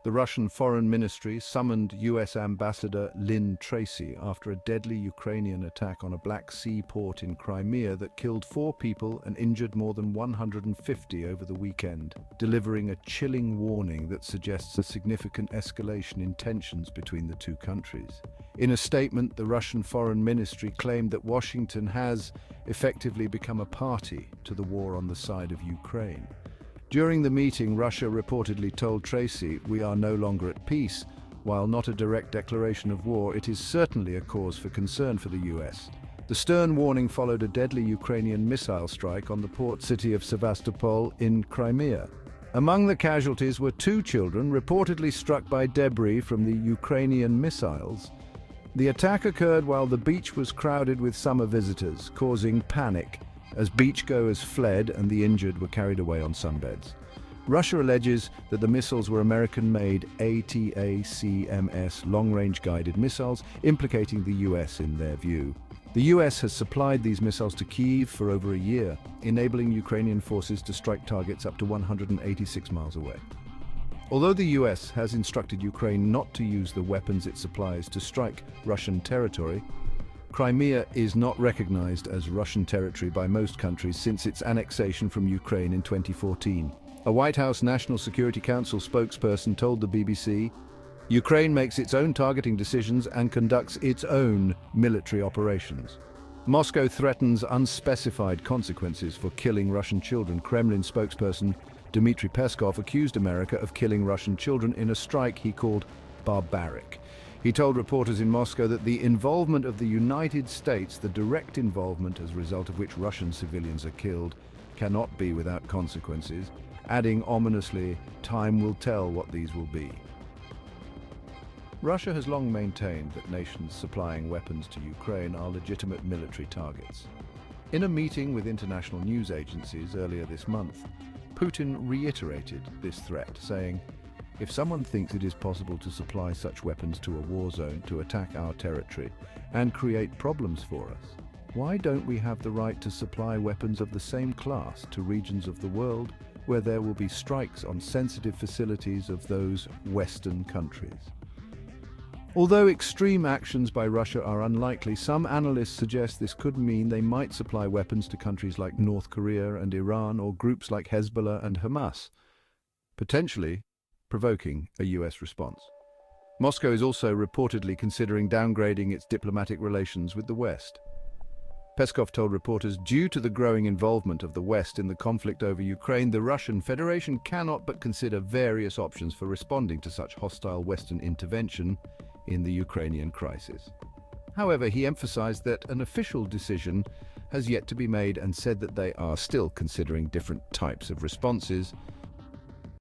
The Russian Foreign Ministry summoned US Ambassador Lynne Tracy after a deadly Ukrainian attack on a Black Sea port in Crimea that killed 4 people and injured more than 150 over the weekend, delivering a chilling warning that suggests a significant escalation in tensions between the two countries. In a statement, the Russian Foreign Ministry claimed that Washington has effectively become a party to the war on the side of Ukraine. During the meeting, Russia reportedly told Tracy, "We are no longer at peace. While not a direct declaration of war, it is certainly a cause for concern for the US." The stern warning followed a deadly Ukrainian missile strike on the port city of Sevastopol in Crimea. Among the casualties were 2 children reportedly struck by debris from the Ukrainian missiles. The attack occurred while the beach was crowded with summer visitors, causing panic as beachgoers fled and the injured were carried away on sunbeds. Russia alleges that the missiles were American-made ATACMS long-range guided missiles, implicating the US in their view. The US has supplied these missiles to Kyiv for over a year, enabling Ukrainian forces to strike targets up to 186 miles away. Although the US has instructed Ukraine not to use the weapons it supplies to strike Russian territory, Crimea is not recognized as Russian territory by most countries since its annexation from Ukraine in 2014. A White House National Security Council spokesperson told the BBC, "Ukraine makes its own targeting decisions and conducts its own military operations." Moscow threatens unspecified consequences for killing Russian children. Kremlin spokesperson Dmitry Peskov accused America of killing Russian children in a strike he called barbaric. He told reporters in Moscow that the involvement of the United States, the direct involvement as a result of which Russian civilians are killed, cannot be without consequences, adding ominously, "Time will tell what these will be." Russia has long maintained that nations supplying weapons to Ukraine are legitimate military targets. In a meeting with international news agencies earlier this month, Putin reiterated this threat, saying, "If someone thinks it is possible to supply such weapons to a war zone to attack our territory and create problems for us, why don't we have the right to supply weapons of the same class to regions of the world where there will be strikes on sensitive facilities of those Western countries?" Although extreme actions by Russia are unlikely, some analysts suggest this could mean they might supply weapons to countries like North Korea and Iran or groups like Hezbollah and Hamas, potentially provoking a US response. Moscow is also reportedly considering downgrading its diplomatic relations with the West. Peskov told reporters, due to the growing involvement of the West in the conflict over Ukraine, the Russian Federation cannot but consider various options for responding to such hostile Western intervention in the Ukrainian crisis. However, he emphasized that an official decision has yet to be made and said that they are still considering different types of responses